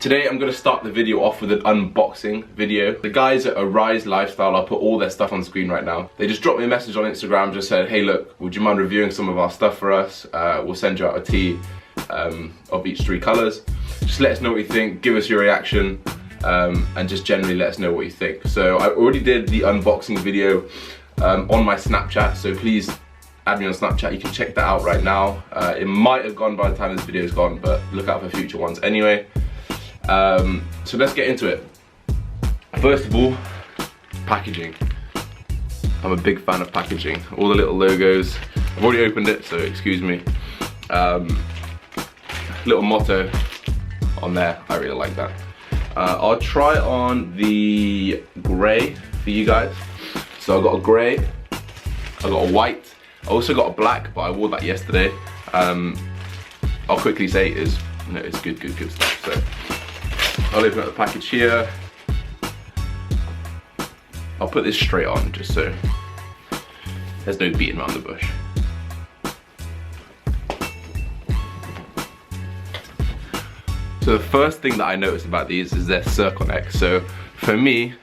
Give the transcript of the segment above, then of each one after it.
Today I'm going to start the video off with an unboxing video. The guys at Arise Lifestyle, I'll put all their stuff on screen right now. They just dropped me a message on Instagram, just said, hey look, would you mind reviewing some of our stuff for us? We'll send you out a tee of each 3 colours. Just let us know what you think, give us your reaction, and just generally let us know what you think. So I already did the unboxing video on my Snapchat, so please add me on Snapchat. You can check that out right now. It might have gone by the time this video is gone, but look out for future ones anyway. So let's get into it. First of all, packaging. I'm a big fan of packaging. All the little logos. I've already opened it, so excuse me. Little motto on there. I really like that. I'll try on the grey for you guys. So I got a grey, I got a white, I also got a black, but I wore that yesterday. I'll quickly say it's good stuff. So I'll open up the package here. I'll put this straight on just so there's no beating around the bush. So the first thing that I noticed about these is their circle necks. So for me,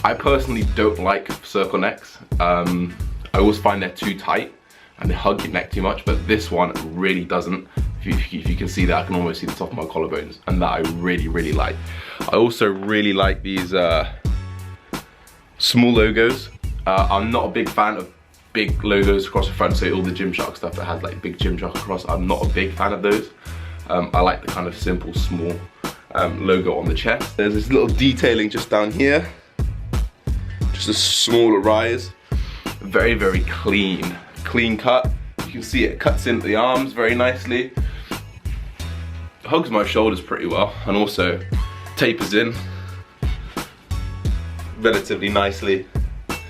I personally don't like circle necks. I always find they're too tight and they hug your neck too much, but this one really doesn't. If you can see that, I can almost see the top of my collarbones, and that I really like. I also really like these small logos. I'm not a big fan of big logos across the front, so all the Gymshark stuff that has like big Gymshark across, I'm not a big fan of those. I like the kind of simple, small logo on the chest. There's this little detailing just down here. Just a smaller rise. Very clean cut. You can see it cuts into the arms very nicely. Hugs my shoulders pretty well, and also tapers in relatively nicely.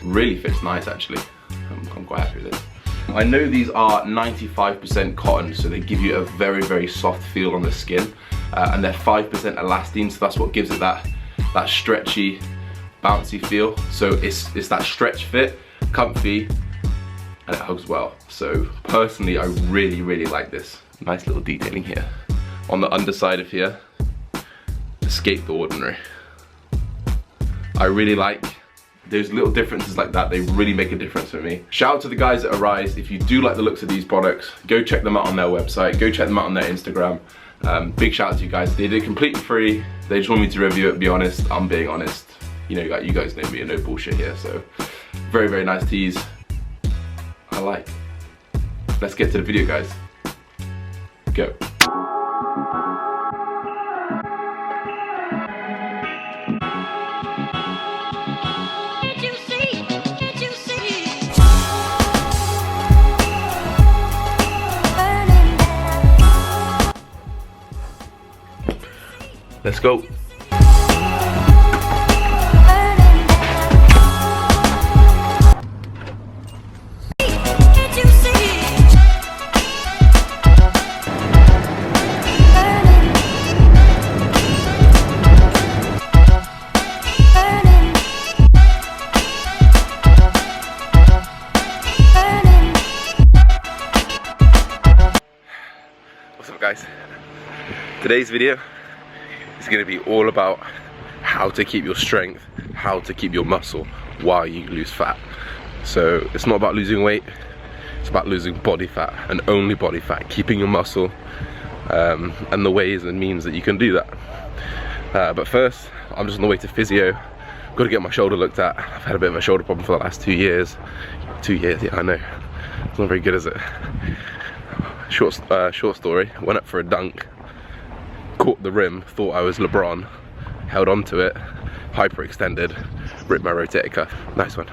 Really fits nice actually. I'm quite happy with this. I know these are 95% cotton, so they give you a very soft feel on the skin, and they're 5% elastine, so that's what gives it that stretchy, bouncy feel. So it's that stretch fit, comfy, and it hugs well. So personally, I really like this. Nice little detailing here. On the underside of here, escape the ordinary. I really like those little differences like that. They really make a difference for me. Shout out to the guys at Arise. If you do like the looks of these products, go check them out on their website, go check them out on their Instagram. Big shout out to you guys. They did it completely free. They just want me to review it, be honest. I'm being honest. You know, you guys know me, no bullshit here. So very nice tees. I like. Let's get to the video, guys. Go. Let's go. What's up, guys? Today's video is going to be all about how to keep your strength, how to keep your muscle while you lose fat. So it's not about losing weight, it's about losing body fat, and only body fat, keeping your muscle, and the ways and means that you can do that. But first, I'm just on the way to physio. Got to get my shoulder looked at. I've had a bit of a shoulder problem for the last 2 years. 2 years, yeah, I know. It's not very good, is it? Short story, went up for a dunk, caught the rim, thought I was LeBron, held on to it, hyperextended, ripped my rotator cuff. Nice one.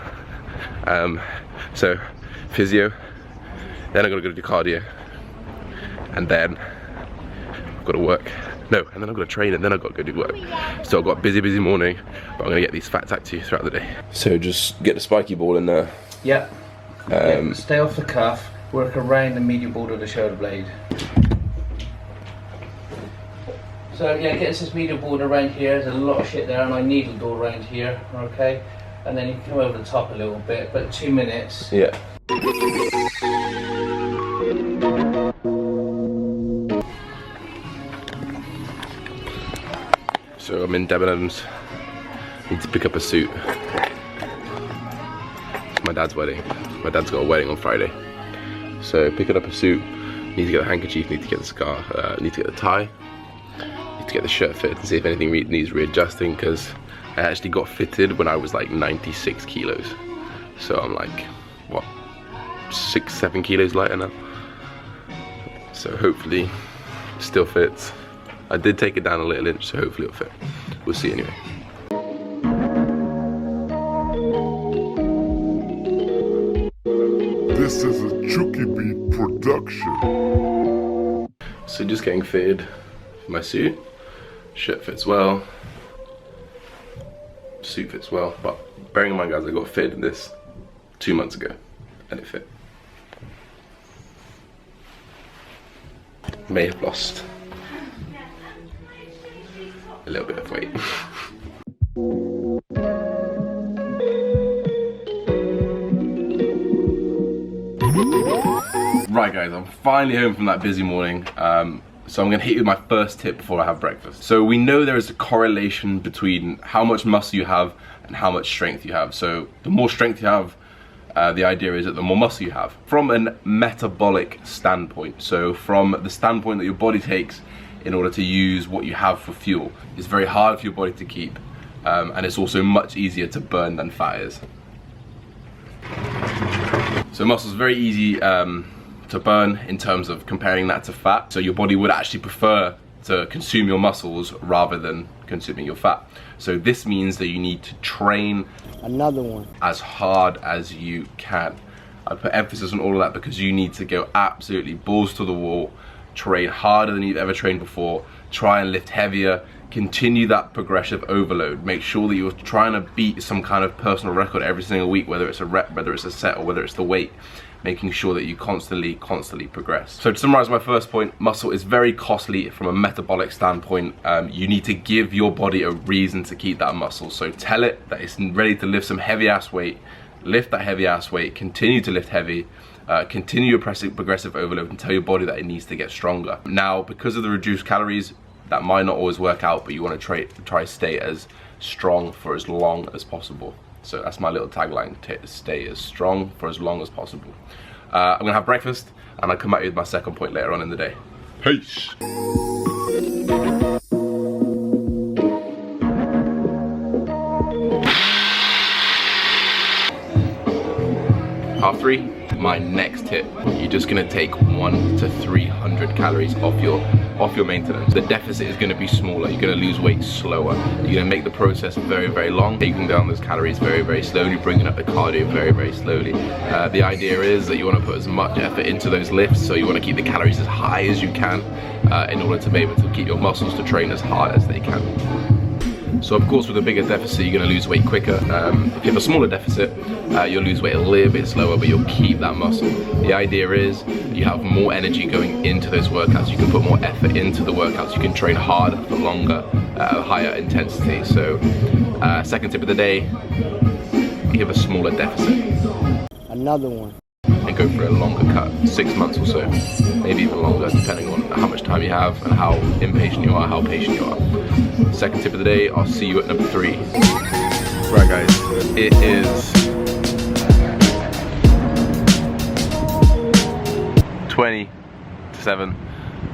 So physio, then I gotta go do cardio, and then I've got to work. No, and then I've got to train, and then I've got to go do work. So I've got a busy morning, but I'm gonna get these fats out to you throughout the day. So just get the spiky ball in there. Yeah. Stay off the cuff, work around the medial border of the shoulder blade. So yeah, get this medial border around here. There's a lot of shit there, and I needle door around here. Okay, and then you can come over the top a little bit, but 2 minutes. Yeah. So I'm in Debenhams. Need to pick up a suit. It's my dad's wedding. My dad's got a wedding on Friday. So picking up a suit. Need to get the handkerchief. Need to get the scarf. Need to get the tie. Need to get the shirt fitted and see if anything needs readjusting, because I actually got fitted when I was like 96 kilos. So I'm like, what, 6-7 kilos lighter now. So hopefully it still fits. I did take it down a little inch, so hopefully it'll fit. We'll see anyway. This is a Chucky Beat production. So just getting fitted for my suit. Shirt fits well. Suit fits well, but bearing in mind, guys, I got fitted in this 2 months ago and it fit. May have lost a little bit of weight. Right guys, I'm finally home from that busy morning. So I'm gonna hit you with my first tip before I have breakfast. So we know there is a correlation between how much muscle you have and how much strength you have. So the more strength you have, the idea is that the more muscle you have. From a metabolic standpoint, so from the standpoint that your body takes in order to use what you have for fuel, it's very hard for your body to keep, and it's also much easier to burn than fat is. So muscle is very easy to burn in terms of comparing that to fat. So your body would actually prefer to consume your muscles rather than consuming your fat. So this means that you need to train as hard as you can. I put emphasis on all of that because you need to go absolutely balls to the wall, train harder than you've ever trained before, try and lift heavier, continue that progressive overload. Make sure that you're trying to beat some kind of personal record every single week, whether it's a rep, whether it's a set, or whether it's the weight. Making sure that you constantly progress. So to summarize my first point, muscle is very costly from a metabolic standpoint. You need to give your body a reason to keep that muscle. So tell it that it's ready to lift some heavy ass weight, lift that heavy ass weight, continue to lift heavy, continue your progressive overload, and tell your body that it needs to get stronger. Now, because of the reduced calories, that might not always work out, but you want to try stay as strong for as long as possible. So that's my little tagline, stay as strong for as long as possible. I'm gonna have breakfast and I'll come at you with my second point later on in the day. Peace. 3, my next tip, you're just gonna take 100 to 300 calories off your maintenance. The deficit is gonna be smaller, you're gonna lose weight slower, you're gonna make the process very long, taking down those calories very slowly, bringing up the cardio very slowly. The idea is that you wanna put as much effort into those lifts, so you wanna keep the calories as high as you can in order to be able to keep your muscles to train as hard as they can. So of course with a bigger deficit you're going to lose weight quicker. If you have a smaller deficit you'll lose weight a little bit slower, but you'll keep that muscle. The idea is you have more energy going into those workouts, you can put more effort into the workouts, you can train harder for longer at a higher intensity. So second tip of the day, give a smaller deficit. Another one. And go for a longer cut, 6 months or so, maybe even longer, depending on how much time you have and how impatient you are, how patient you are. Second tip of the day, I'll see you at number 3. Right guys, it is 20 to 7.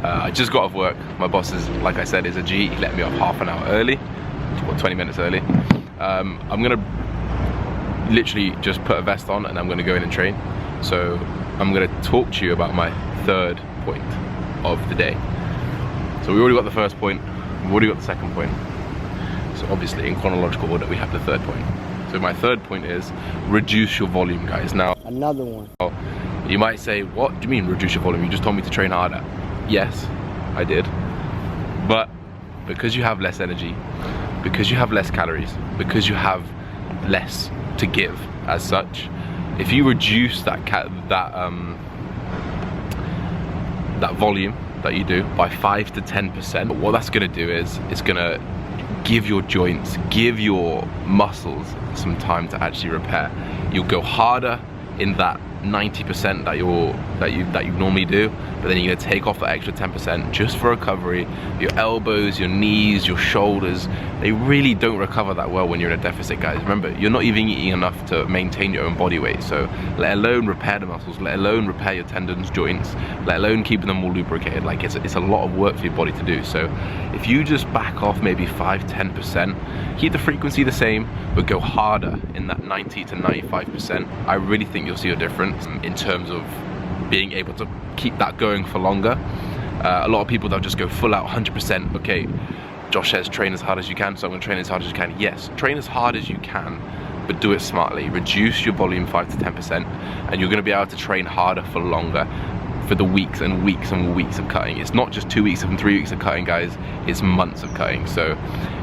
I just got off work. My boss is, like I said, is a G. He let me off half an hour early, or 20 minutes early. I'm gonna literally just put a vest on and I'm gonna go in and train. So I'm going to talk to you about my third point of the day. So we already got the first point, we've already got the second point. So obviously in chronological order we have the third point. So my third point is reduce your volume, guys. Now, another one. You might say, what do you mean reduce your volume? You just told me to train harder. Yes, I did. But because you have less energy, because you have less calories, because you have less to give as such, if you reduce that volume that you do by 5 to 10%, what that's gonna do is it's gonna give your joints, give your muscles some time to actually repair. You'll go harder in that 90% that you normally do, but then you're gonna take off the extra 10% just for recovery. Your elbows, your knees, your shoulders, they really don't recover that well when you're in a deficit, guys. Remember, you're not even eating enough to maintain your own body weight, so let alone repair the muscles, let alone repair your tendons, joints, let alone keeping them all lubricated. Like, it's a lot of work for your body to do. So if you just back off maybe 5-10%, keep the frequency the same, but go harder in that 90 to 95%, I really think you'll see a difference in terms of being able to keep that going for longer. A lot of people, they'll just go full out 100%. Okay, Josh says train as hard as you can, so I'm gonna train as hard as you can. Yes, train as hard as you can, but do it smartly. Reduce your volume 5 to 10%, and you're gonna be able to train harder for longer, for the weeks and weeks and weeks of cutting. It's not just 2 weeks and 3 weeks of cutting, guys, it's months of cutting. So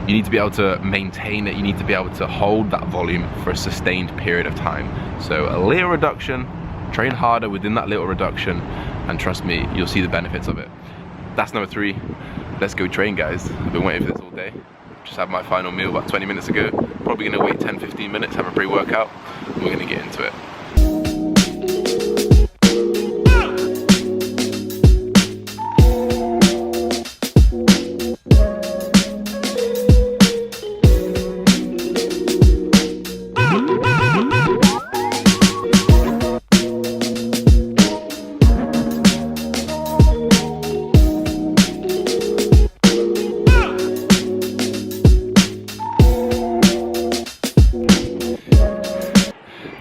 you need to be able to maintain it, you need to be able to hold that volume for a sustained period of time. So a little reduction, train harder within that little reduction, and trust me, you'll see the benefits of it. That's number 3. Let's go train, guys. I've been waiting for this all day. Just had my final meal about 20 minutes ago. Probably gonna wait 10-15 minutes, have a pre-workout, and we're gonna get into it.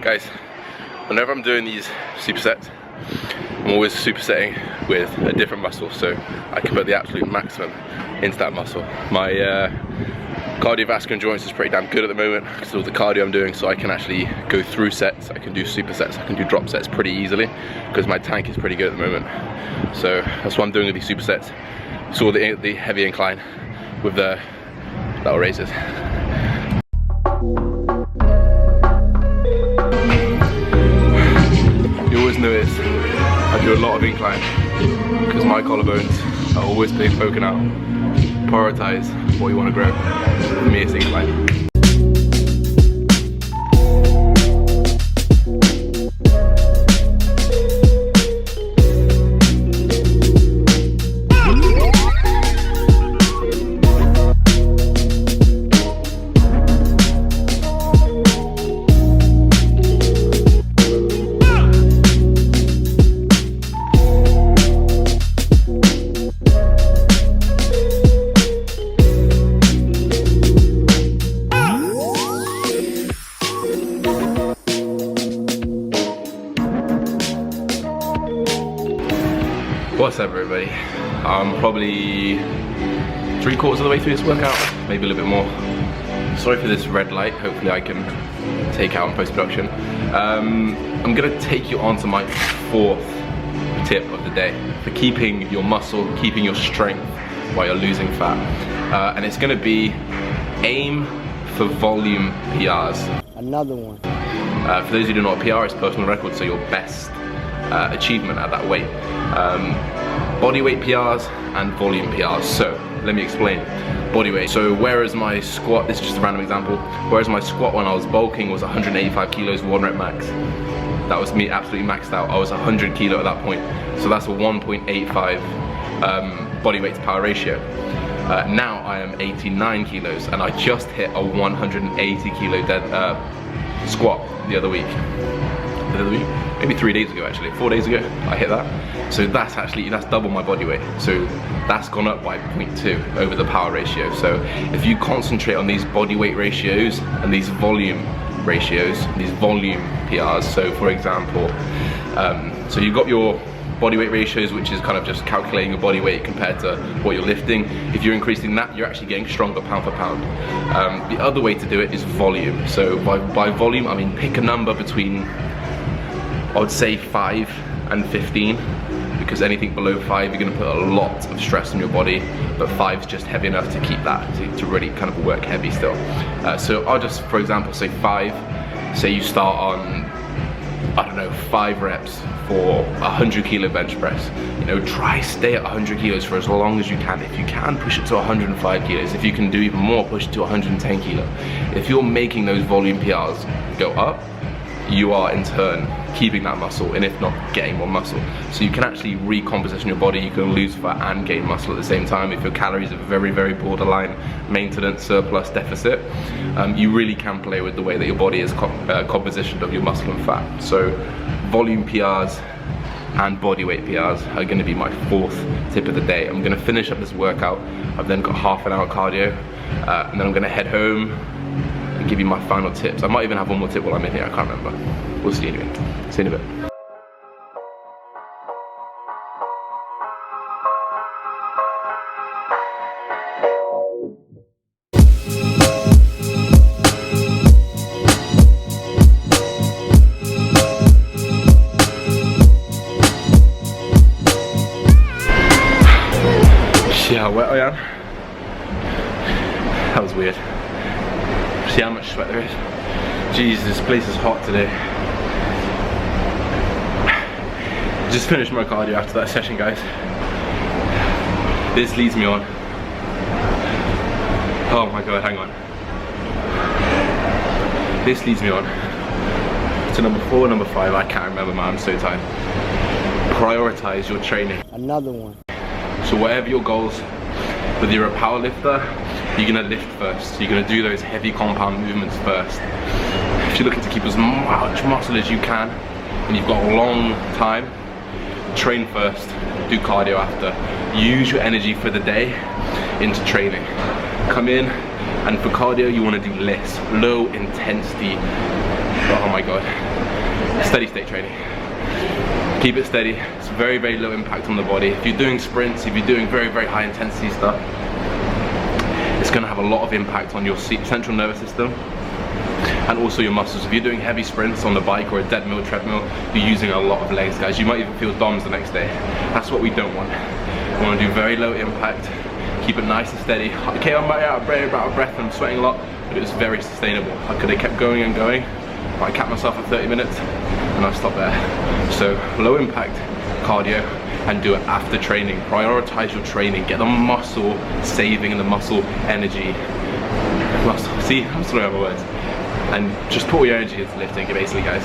Guys, whenever I'm doing these supersets, I'm always supersetting with a different muscle, so I can put the absolute maximum into that muscle. My cardiovascular endurance is pretty damn good at the moment because of all the cardio I'm doing, so I can actually go through sets, I can do supersets, I can do drop sets pretty easily because my tank is pretty good at the moment. So that's what I'm doing with these supersets. Saw the heavy incline with the little raises. You always notice I do a lot of incline because my collarbones are always being poking out. Prioritize what you want to grow. For me, it's incline. What's up, everybody? I'm probably 3/4 of the way through this workout, maybe a little bit more. Sorry for this red light, hopefully I can take out in post-production. I'm gonna take you on to my 4th tip of the day for keeping your muscle, keeping your strength while you're losing fat. And it's gonna be aim for volume PRs. Another one. For those who don't know what PR is, personal record, so your best achievement at that weight. Body weight PRs and volume PRs. So let me explain. Body weight. So whereas my squat, this is just a random example, whereas my squat when I was bulking was 185 kilos, 1 rep max. That was me absolutely maxed out. I was 100 kilo at that point. So that's a 1.85 body weight to power ratio. Now I am 89 kilos and I just hit a 180 kilo dead squat the other week. Maybe 3 days ago, actually 4 days ago I hit that. So that's double my body weight, so that's gone up by 0.2 over the power ratio. So if you concentrate on these body weight ratios and these volume ratios, these volume PRs, so for example, so you've got your body weight ratios, which is kind of just calculating your body weight compared to what you're lifting. If you're increasing that, you're actually getting stronger pound for pound. The other way to do it is volume. So by volume, I mean pick a number between, I would say 5 and 15, because anything below 5 you're going to put a lot of stress on your body, but 5 is just heavy enough to keep that, to really kind of work heavy still. So I'll just, for example, say 5. Say you start on, I don't know, 5 reps for 100 kilo bench press. You know, try stay at 100 kilos for as long as you can. If you can, push it to 105 kilos. If you can do even more, push it to 110 kilo. If you're making those volume PRs go up, you are in turn keeping that muscle, and if not, getting more muscle. So you can actually recomposition your body, you can lose fat and gain muscle at the same time if your calories are very, very borderline maintenance, surplus, deficit. You really can play with the way that your body is compositioned of your muscle and fat. So volume PRs and body weight PRs are going to be my fourth tip of the day. I'm going to finish up this workout. I've then got half an hour cardio, and then I'm going to head home and give you my final tips. I might even have one more tip while I'm in here, I can't remember. We'll see you anyway. See you in a bit. See how wet I am? That was weird. See how much sweat there is? Jeez, this place is hot today. Just finished my cardio after that session, guys. This leads me on. Oh my god, hang on. This leads me on to number 4, number 5, I can't remember, man, I'm so tired. Prioritize your training. Another one. So whatever your goals, whether you're a power lifter, you're gonna lift first. You're gonna do those heavy compound movements first. If you're looking to keep as much muscle as you can, and you've got a long time, train first, do cardio after. Use your energy for the day into training. Come in, and for cardio, you wanna do less, low intensity, oh my god, steady state training. Keep it steady. It's very, very low impact on the body. If you're doing sprints, if you're doing very, very high intensity stuff, it's going to have a lot of impact on your central nervous system and also your muscles. If you're doing heavy sprints on the bike or a dead treadmill, you're using a lot of legs, guys. You might even feel DOMs the next day. That's what we don't want. We want to do very low impact, keep it nice and steady. Okay, I'm out of breath and I'm sweating a lot, but it was very sustainable. I could have kept going and going. I capped myself at 30 minutes and I stopped there. So low impact cardio and do it after training. Prioritize your training, get the muscle saving and the muscle energy. See, I'm slowing my words. And just put all your energy into lifting, basically, guys.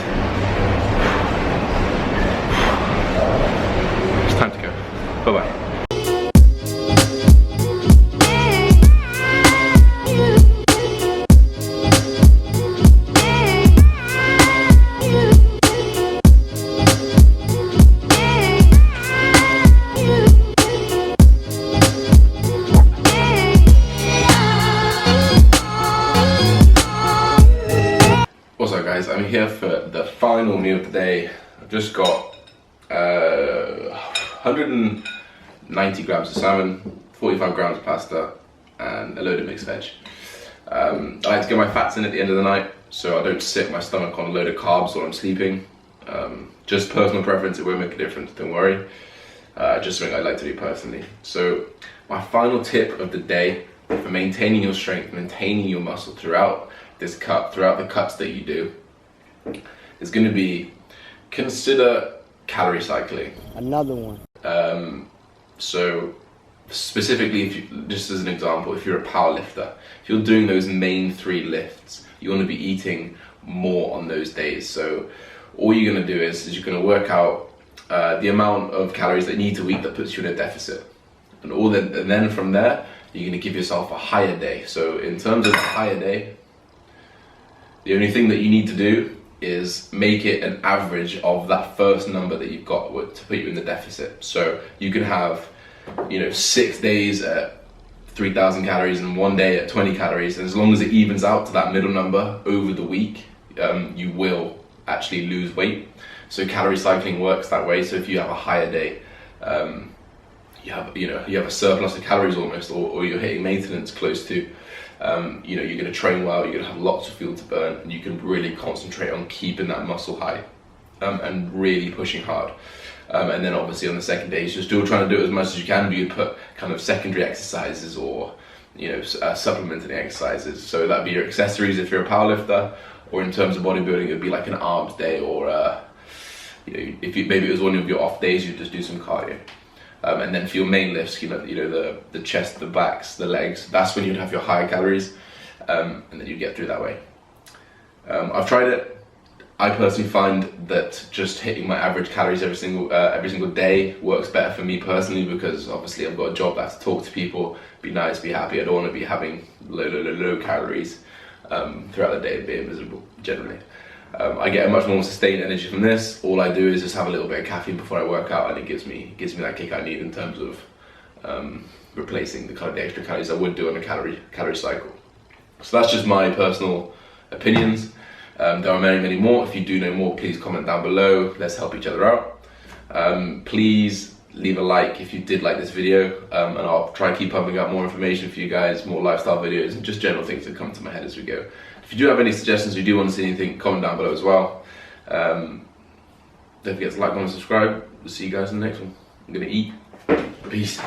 It's time to go. Bye-bye. I'm here for the final meal of the day. I've just got 190 grams of salmon, 45 grams of pasta, and a load of mixed veg. I like to get my fats in at the end of the night, so I don't sit my stomach on a load of carbs while I'm sleeping. Just personal preference, it won't make a difference, don't worry. Just something I like to do personally. So my final tip of the day for maintaining your strength, maintaining your muscle throughout this cut, throughout the cuts that you do, is going to be consider calorie cycling. Another one. So specifically, if you, just as an example, if you're a power lifter, if you're doing those main 3 lifts, you want to be eating more on those days. So all you're going to do is you're going to work out the amount of calories that you need to eat that puts you in a deficit, and then from there you're going to give yourself a higher day. So in terms of the higher day, the only thing that you need to do is make it an average of that first number that you've got to put you in the deficit. So you can have, 6 days at 3,000 calories and 1 day at 20 calories, and as long as it evens out to that middle number over the week, you will actually lose weight. So calorie cycling works that way. So if you have a higher day, you have a surplus of calories almost, or you're hitting maintenance close to. You're going to train well, you're going to have lots of fuel to burn, and you can really concentrate on keeping that muscle high and really pushing hard. And then obviously on the second day, you're still trying to do it as much as you can, but you put kind of secondary exercises or supplementing exercises. So that'd be your accessories if you're a powerlifter, or in terms of bodybuilding, it would be like an arms day, or if maybe it was one of your off days, you'd just do some cardio. And then for your main lifts, the chest, the backs, the legs, that's when you'd have your higher calories, and then you'd get through that way. I've tried it. I personally find that just hitting my average calories every single day works better for me personally, because obviously I've got a job that has to talk to people, be nice, be happy. I don't want to be having low calories throughout the day and being miserable generally. I get a much more sustained energy from this. All I do is just have a little bit of caffeine before I work out, and it gives me that kick I need in terms of replacing the extra calories I would do on a calorie cycle. So that's just my personal opinions. There are many more. If you do know more, please comment down below. Let's help each other out. Please leave a like if you did like this video, and I'll try to keep pumping out more information for you guys, more lifestyle videos and just general things that come to my head as we go. If you do have any suggestions, or you do want to see anything, comment down below as well. Don't forget to like, comment, subscribe. We'll see you guys in the next one. I'm gonna eat. Peace.